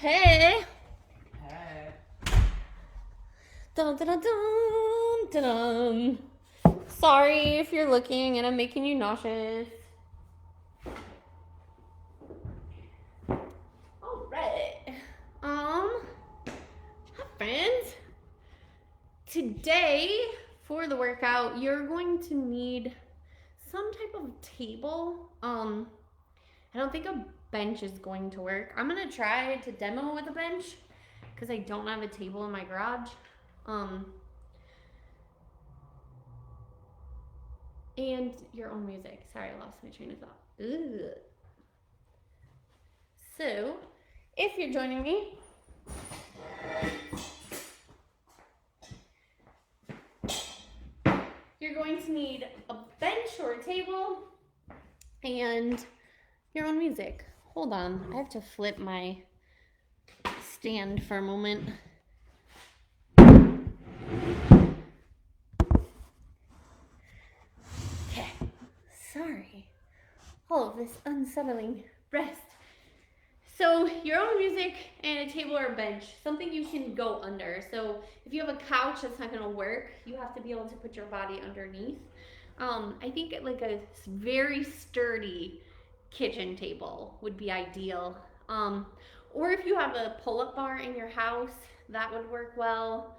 Hey. Hey. Dun, dun, dun, dun, dun, dun. Sorry if you're looking and I'm making you nauseous. All right. Hi friends. Today for the workout, you're going to need some type of table. I don't think a bench is going to work. I'm gonna try to demo with a bench because I don't have a table in my garage. And your own music. Sorry, I lost my train of thought. Ugh. So, if you're joining me, you're going to need a bench or a table and your own music. Hold on, I have to flip my stand for a moment. Okay, sorry. All of this unsettling rest. So your own music and a table or a bench, something you can go under. So if you have a couch, that's not gonna work. You have to be able to put your body underneath. I think like a very sturdy kitchen table would be ideal. Or if you have a pull-up bar in your house, that would work well.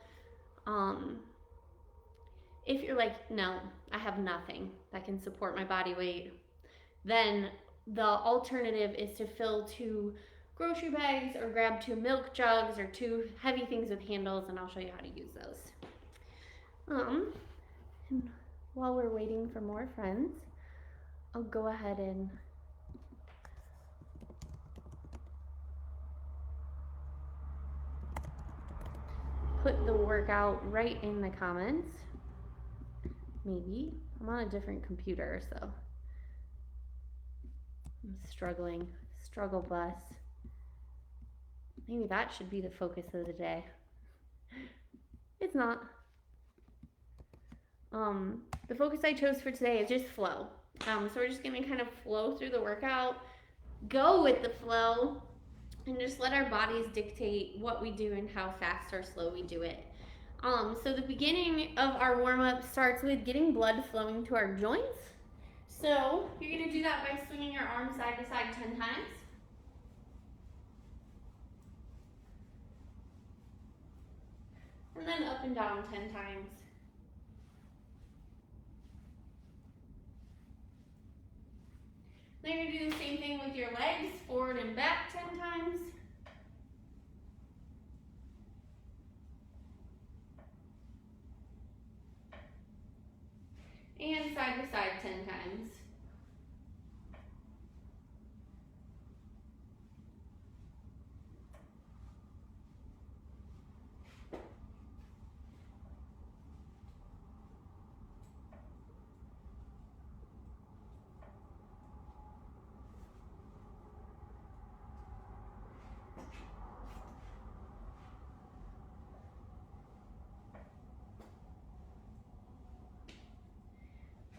If you're like, no, I have nothing that can support my body weight, then the alternative is to fill 2 grocery bags or grab 2 milk jugs or 2 heavy things with handles, and I'll show you how to use those. And while we're waiting for more friends, I'll go ahead and put the workout right in the comments. Maybe. I'm on a different computer, so I'm struggling. Struggle bus. Maybe that should be the focus of the day. It's not. The focus I chose for today is just flow. So we're just gonna kind of flow through the workout, go with the flow, and just let our bodies dictate what we do and how fast or slow we do it. So the beginning of our warm-up starts with getting blood flowing to our joints. So you're gonna do that by swinging your arms side to side 10 times. And then up and down 10 times. Then you're gonna do the same thing with your legs, forward and back 10 times. And side to side 10 times.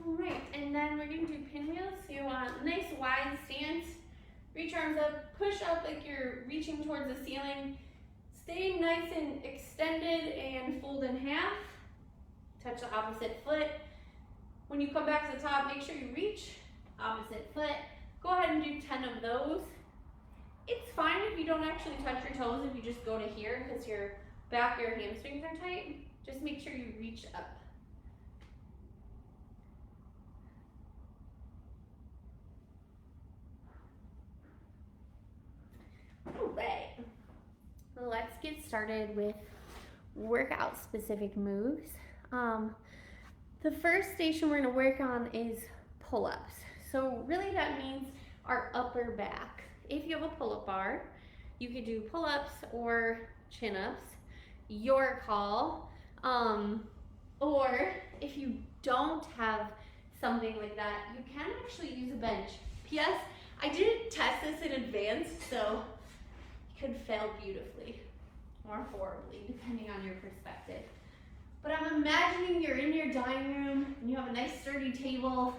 Alright, and then we're going to do pinwheels. So you want a nice wide stance. Reach arms up, push up like you're reaching towards the ceiling. Stay nice and extended and fold in half. Touch the opposite foot. When you come back to the top, make sure you reach opposite foot. Go ahead and do 10 of those. It's fine if you don't actually touch your toes, if you just go to here because your back, your hamstrings are tight. Just make sure you reach up. Alright, let's get started with workout specific moves. The first station we're going to work on is pull-ups. So really that means our upper back. If you have a pull-up bar, you could do pull-ups or chin-ups, your call. Or if you don't have something like that, you can actually use a bench. P.S. I didn't test this in advance, so you could fail beautifully or horribly, depending on your perspective. But I'm imagining you're in your dining room and you have a nice sturdy table,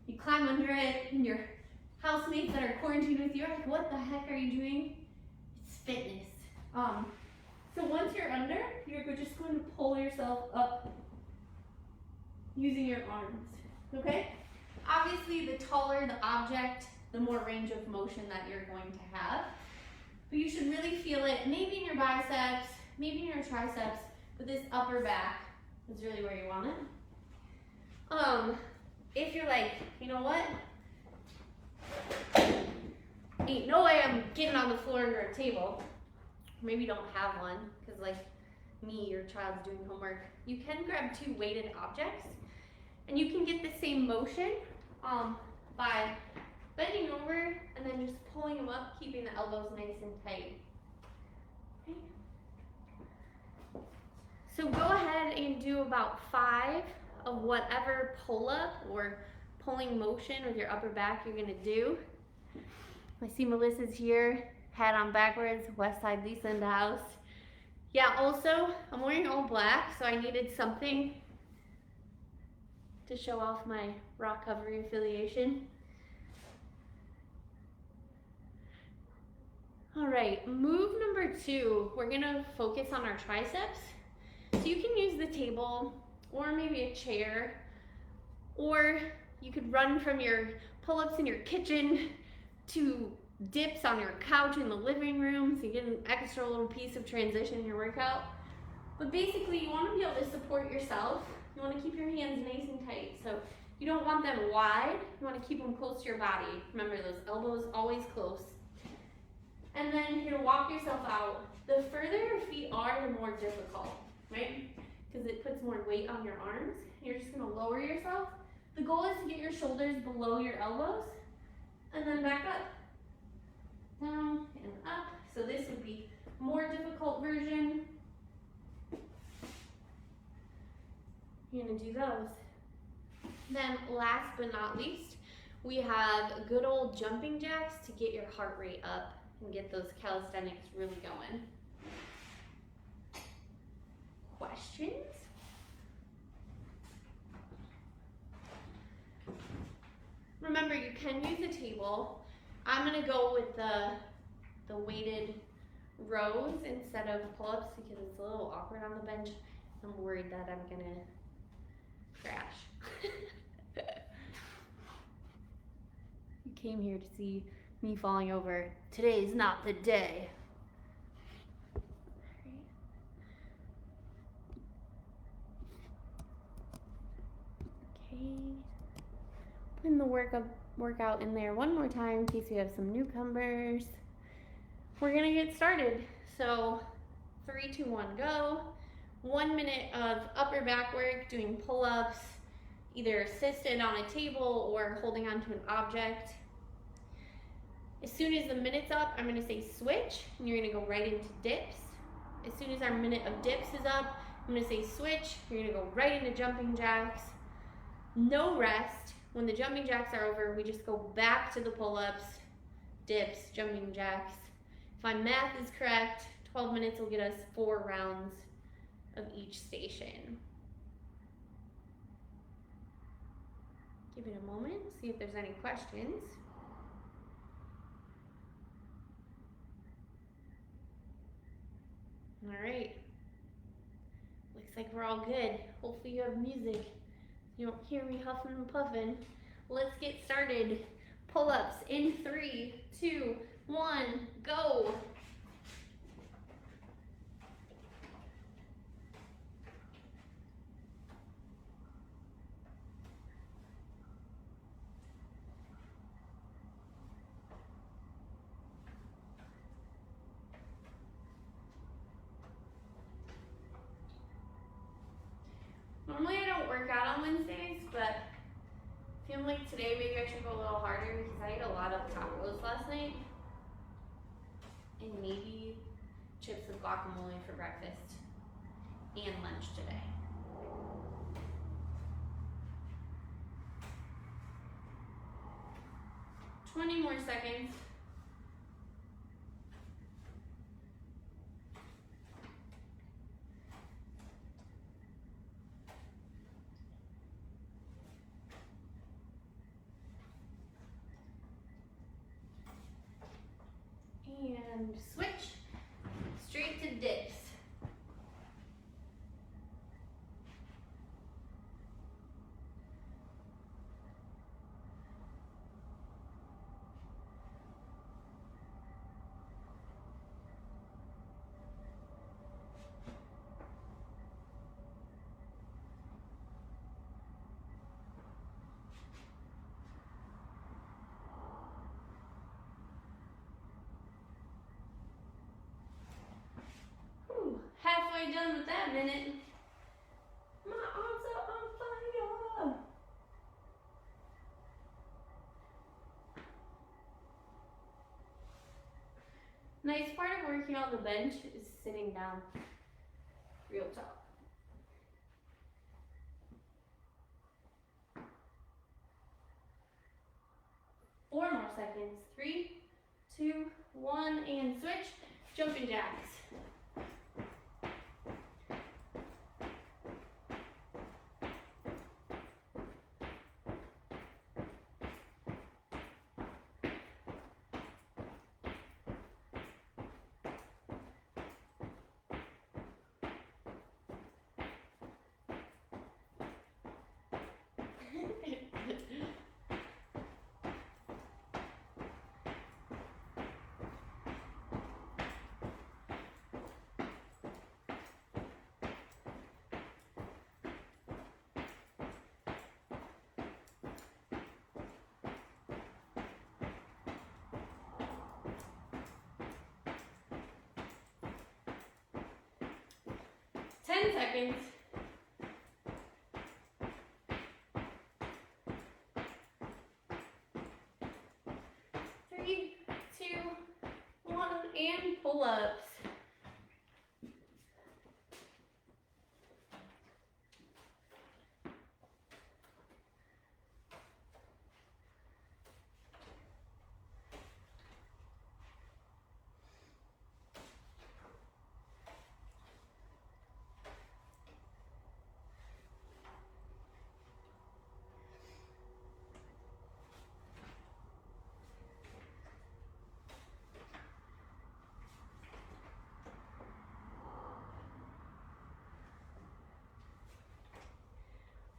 you climb under it, and your housemates that are quarantined with you are like, what the heck are you doing? It's fitness. So once you're under, you're just going to pull yourself up using your arms, okay? Obviously, the taller the object, the more range of motion that you're going to have. But you should really feel it, maybe in your biceps, maybe in your triceps, but this upper back is really where you want it. If you're like, you know what? Ain't no way I'm getting on the floor under a table. Maybe you don't have one, because like me, your child's doing homework. You can grab two weighted objects, and you can get the same motion by bending over and then just pulling them up, keeping the elbows nice and tight. Okay. So go ahead and do about 5 of whatever pull-up or pulling motion with your upper back you're gonna do. I see Melissa's here, hat on backwards, West Side Lisa in the house. Yeah, also, I'm wearing all black, so I needed something to show off my rock covery affiliation. All right, move number 2, we're gonna focus on our triceps. So you can use the table or maybe a chair, or you could run from your pull-ups in your kitchen to dips on your couch in the living room, so you get an extra little piece of transition in your workout. But basically, you want to be able to support yourself. You want to keep your hands nice and tight. So you don't want them wide. You want to keep them close to your body. Remember, those elbows always close. And then you're going to walk yourself out. The further your feet are, the more difficult, right? Because it puts more weight on your arms. You're just going to lower yourself. The goal is to get your shoulders below your elbows, and then back up. Down and up. So this would be more difficult version. You're gonna do those. Then last but not least, we have good old jumping jacks to get your heart rate up and get those calisthenics really going. Questions? Remember, you can use a table. I'm gonna go with the weighted rows instead of pull-ups because it's a little awkward on the bench. I'm worried that I'm gonna crash. You came here to see me falling over. Today's not the day. Okay. Putting the workout in there one more time in case we have some newcomers. We're gonna get started. So 3, 2, 1, go. 1 minute of upper back work, doing pull-ups, either assisted on a table or holding onto an object. As soon as the minute's up, I'm gonna say switch, and you're gonna go right into dips. As soon as our minute of dips is up, I'm gonna say switch, you're gonna go right into jumping jacks. No rest. When the jumping jacks are over, we just go back to the pull-ups, dips, jumping jacks. If my math is correct, 12 minutes will get us 4 rounds of each station. Give it a moment, see if there's any questions. All right. Looks like we're all good. Hopefully you have music. You don't hear me huffing and puffing. Let's get started. Pull-ups in 3, 2, 1, go. Normally I don't work out on Wednesdays, but feeling like today maybe I should go a little harder because I ate a lot of tacos last night. And maybe chips with guacamole for breakfast and lunch today. $20 more seconds. And switch. straight to dips. Halfway done with that minute. My arms are on fire. Nice part of working on the bench is sitting down real top. Four more seconds. 3, 2, 1, and switch. Jumping jacks. Seconds. 3, 2, 1, and pull-ups.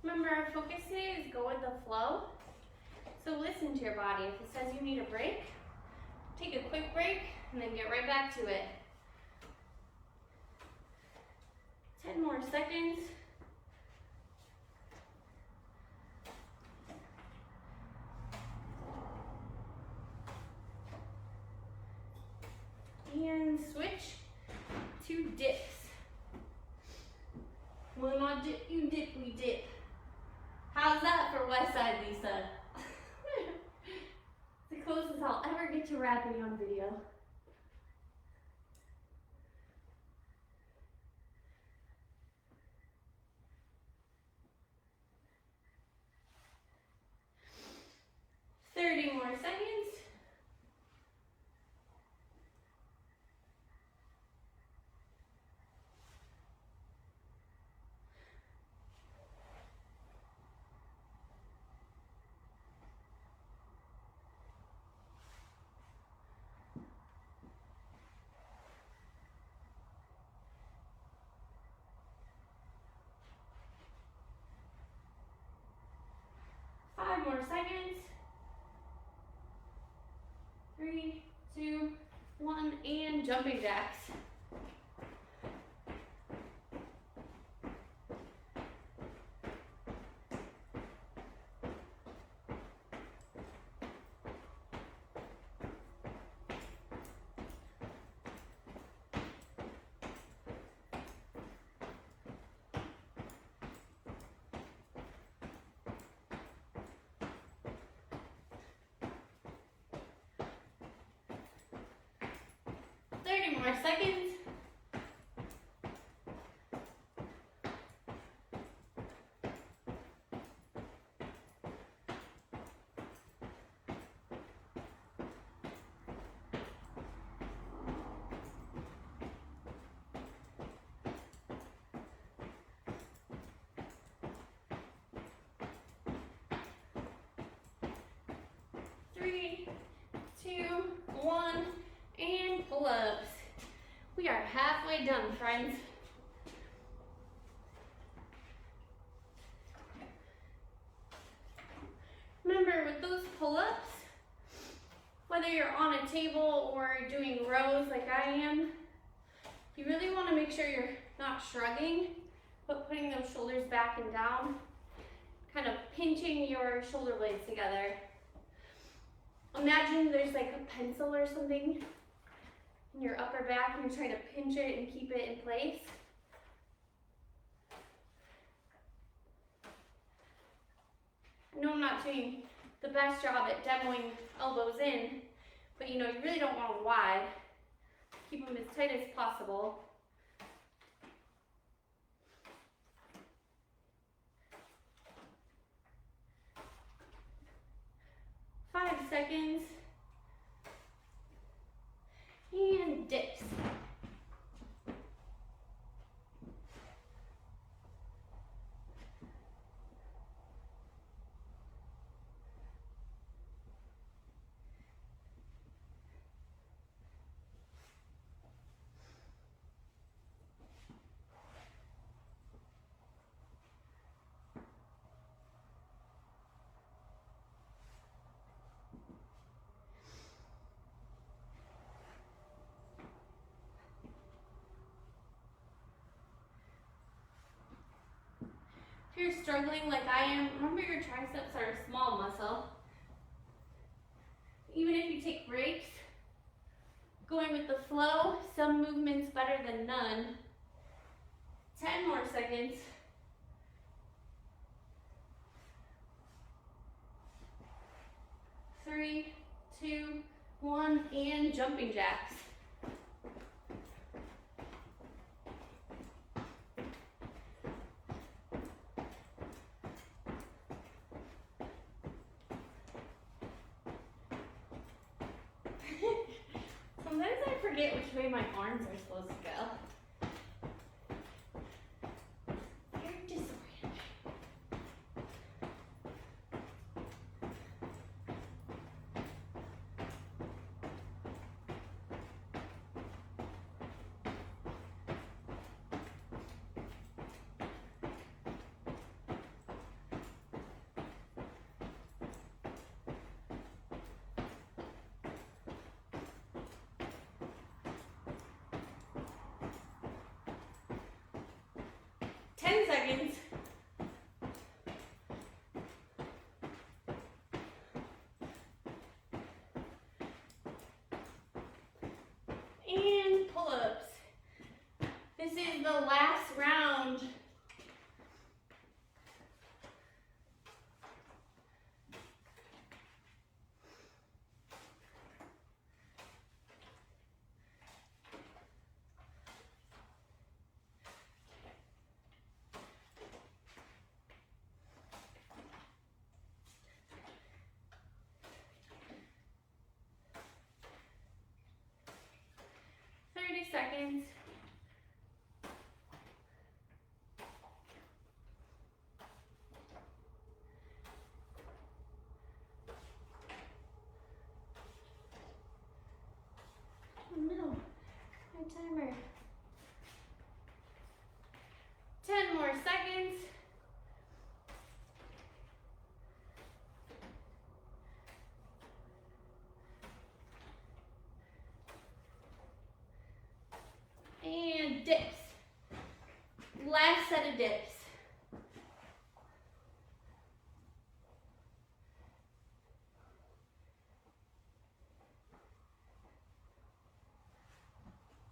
Remember, our focus today is go with the flow. So listen to your body. If it says you need a break, take a quick break and then get right back to it. 10 more seconds. And switch to dips. When I dip, you dip, we dip. How's that for West Side, Lisa? The closest I'll ever get to rapping on video. More seconds. Five more seconds. 3, 2, 1, and jumping jacks. More seconds. Three, two, one, and pull-ups. We are halfway done, friends. Remember, with those pull-ups, whether you're on a table or doing rows like I am, you really want to make sure you're not shrugging, but putting those shoulders back and down, kind of pinching your shoulder blades together. Imagine there's like a pencil or something in your upper back and you're trying to pinch it and keep it in place. I know I'm not doing the best job at demoing elbows in, but you really don't want them wide. Keep them as tight as possible. Five seconds. And dips. If you're struggling like I am, remember your triceps are a small muscle. Even if you take breaks, going with the flow, some movements better than none. 10 more seconds. 3, 2, 1, and jumping jacks. Sometimes I forget which way my arms are supposed to go. Very disorienting. Seconds. And pull-ups. This is the last round. Seconds. No, my timer. 10 more seconds. And dips. Last set of dips.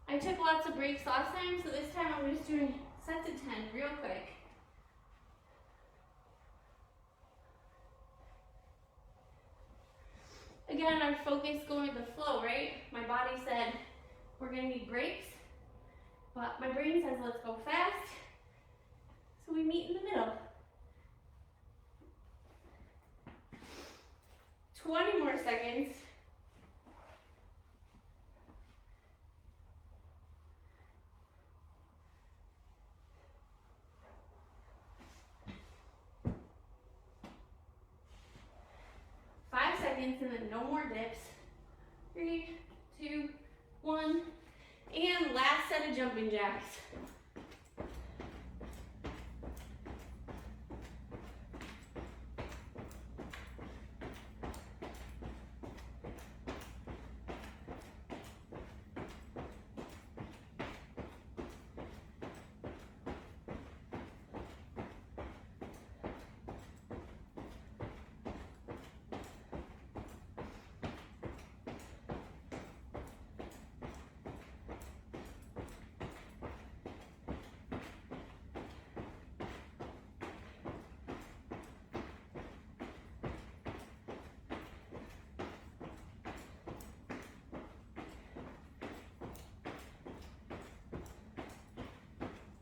I took lots of breaks last time, so this time I'm just doing sets of 10 real quick. Again, our focus going with the flow, right? My body said we're gonna need breaks. But my brain says, let's go fast. So we meet in the middle. 20 more seconds. And then no more dips. 3, 2, 1, And last set of jumping jacks.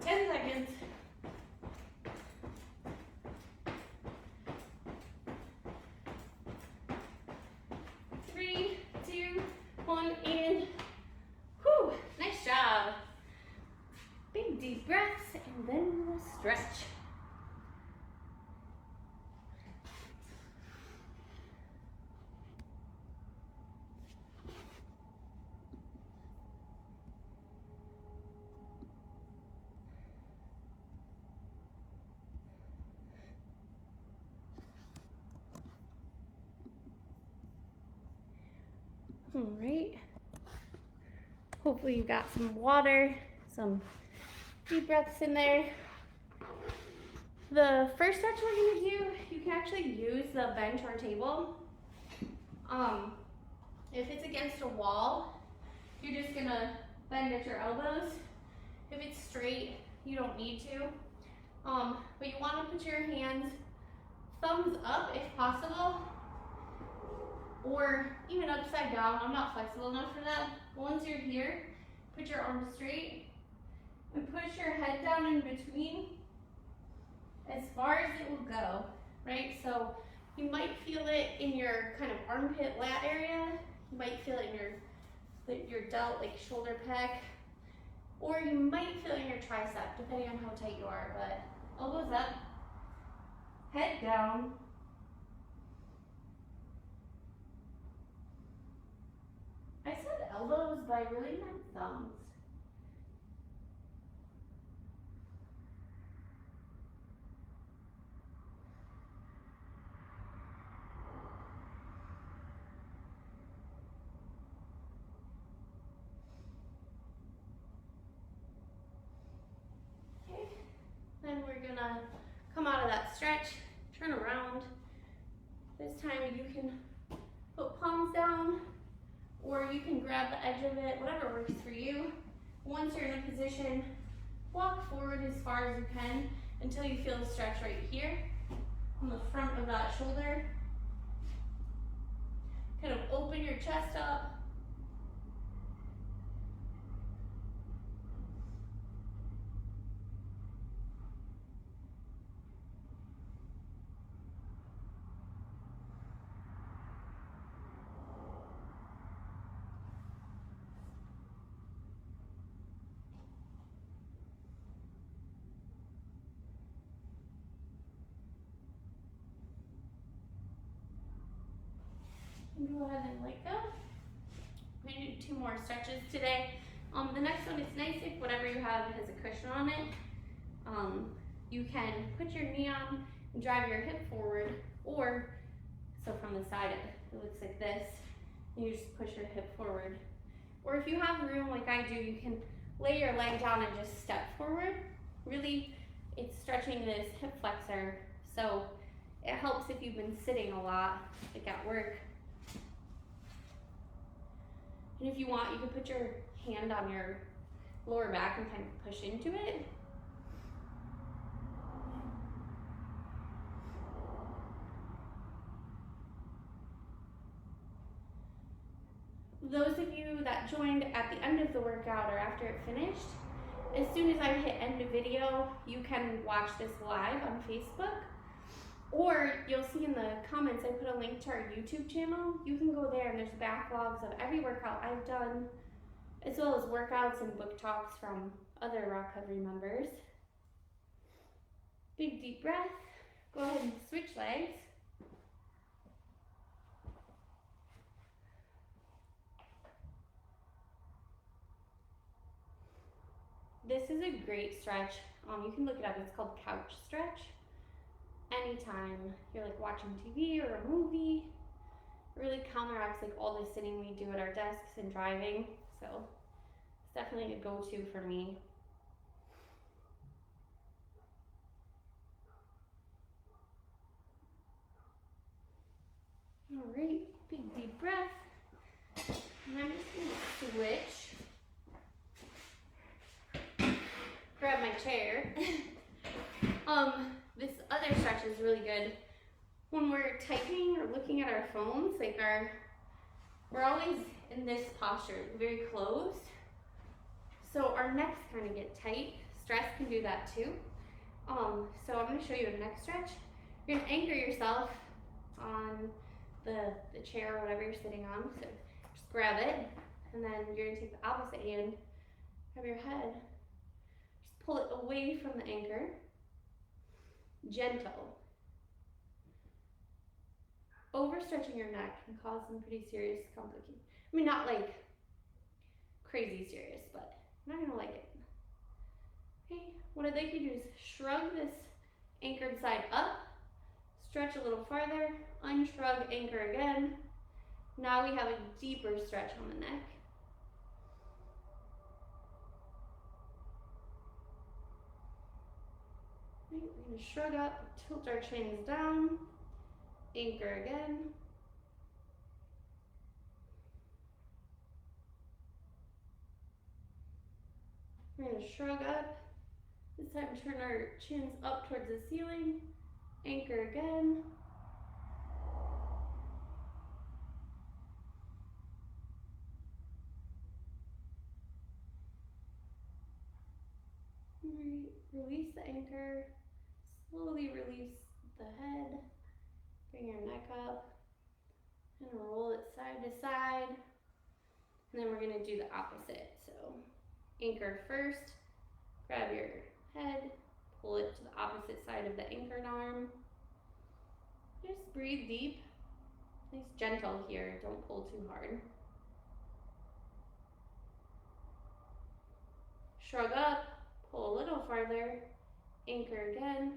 Seconds. 3, 2, 1, and whew, nice job. Big deep breaths, and then we'll stretch. All right. Hopefully you got some water, some deep breaths in there. The first stretch we're gonna do, you can actually use the bench or table. If it's against a wall, you're just gonna bend at your elbows. If it's straight, you don't need to. But you wanna put your hands thumbs up if possible, or even upside down. I'm not flexible enough for that. Once you're here, put your arms straight and push your head down in between as far as it will go, right? So you might feel it in your kind of armpit lat area. You might feel it in your delt, like shoulder pec, or you might feel it in your tricep, depending on how tight you are. But elbows up, head down. I said elbows, but I really meant thumbs. Okay, then we're gonna come out of that stretch, turn around. This time you can put palms down, or you can grab the edge of it, whatever works for you. Once you're in a position, walk forward as far as you can until you feel the stretch right here on the front of that shoulder. Kind of open your chest up. Go ahead and let go. We're going to do 2 more stretches today. The next one is nice if whatever you have has a cushion on it. You can put your knee on and drive your hip forward, or so from the side it looks like this, and you just push your hip forward. Or if you have room like I do, you can lay your leg down and just step forward. Really, it's stretching this hip flexor, so it helps if you've been sitting a lot, like at work. And if you want, you can put your hand on your lower back and kind of push into it. Those of you that joined at the end of the workout or after it finished, as soon as I hit end of video, you can watch this live on Facebook. Or you'll see in the comments, I put a link to our YouTube channel. You can go there and there's backlogs of every workout I've done, as well as workouts and book talks from other recovery members. Big deep breath. Go ahead and switch legs. this is a great stretch. You can look it up. It's called couch stretch. Anytime you're like watching TV or a movie, it really counteracts like all the sitting we do at our desks and driving. So it's definitely a go-to for me. All right, big deep breath. And I'm just gonna switch. Grab my chair. This other stretch is really good when we're typing or looking at our phones. Like we're always in this posture, very closed. So our necks kind of get tight. Stress can do that too. So I'm going to show you a neck stretch. You're going to anchor yourself on the chair or whatever you're sitting on. So just grab it, and then you're going to take the opposite hand, grab your head, just pull it away from the anchor. Gentle. Overstretching your neck can cause some pretty serious complications. I mean, not like crazy serious, but you're not gonna like it. Okay, what I'd like you to do is shrug this anchored side up, stretch a little farther, unshrug, anchor again. Now we have a deeper stretch on the neck. Right, we're going to shrug up, tilt our chins down, anchor again. We're going to shrug up. This time turn our chins up towards the ceiling, anchor again. Right, release the anchor. Slowly release the head, bring your neck up, and roll it side to side. And then we're going to do the opposite. So anchor first, grab your head, pull it to the opposite side of the anchored arm. Just breathe deep. Nice gentle here, don't pull too hard. Shrug up, pull a little farther, anchor again.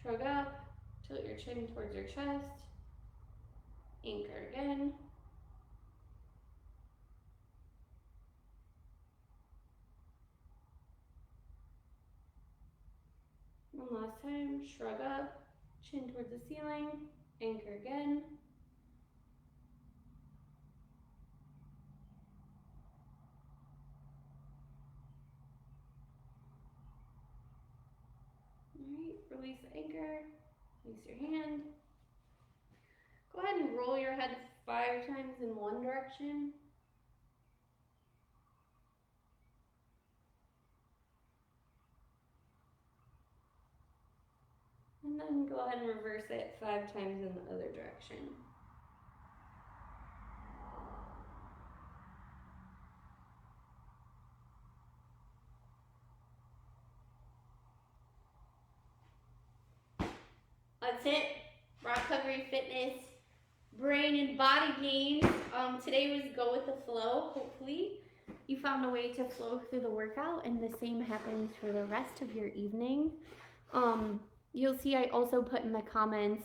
Shrug up, tilt your chin towards your chest, anchor again. One last time, shrug up, chin towards the ceiling, anchor again. Alright, release the anchor, release your hand. Go ahead and roll your head 5 times in one direction. And then go ahead and reverse it 5 times in the other direction. That's it. Recovery Fitness, brain and body gains. Today was go with the flow. Hopefully you found a way to flow through the workout, and the same happens for the rest of your evening. You'll see I also put in the comments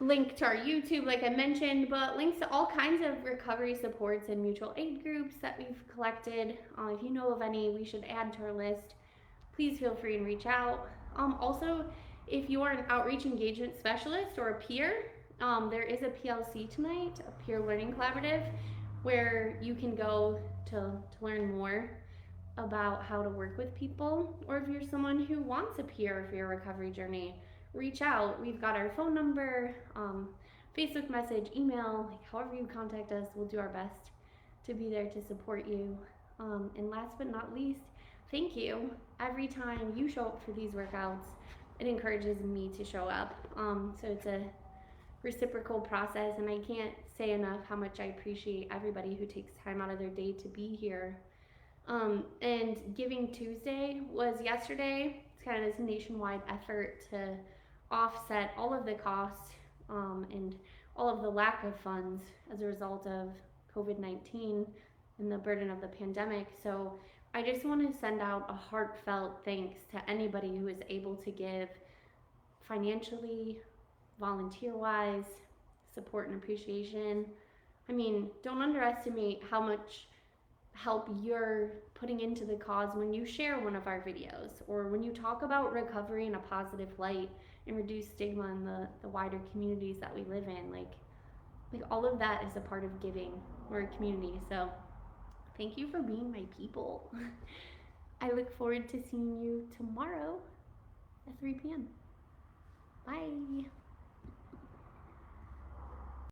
link to our YouTube, like I mentioned, but links to all kinds of recovery supports and mutual aid groups that we've collected. If you know of any we should add to our list, please feel free and reach out. Also, if you are an outreach engagement specialist or a peer, there is a PLC tonight, a peer learning collaborative, where you can go to learn more about how to work with people. Or if you're someone who wants a peer for your recovery journey, reach out. We've got our phone number, Facebook message, email, like however you contact us, we'll do our best to be there to support you. And last but not least, thank you. Every time you show up for these workouts, it encourages me to show up. So it's a reciprocal process, and I can't say enough how much I appreciate everybody who takes time out of their day to be here. And Giving Tuesday was yesterday. It's kind of this nationwide effort to offset all of the costs and all of the lack of funds as a result of COVID-19 and the burden of the pandemic. So I just want to send out a heartfelt thanks to anybody who is able to give financially, volunteer-wise, support and appreciation. I mean, don't underestimate how much help you're putting into the cause when you share one of our videos or when you talk about recovery in a positive light and reduce stigma in the wider communities that we live in. Like all of that is a part of giving. We're a community, so thank you for being my people. I look forward to seeing you tomorrow at 3 p.m. Bye.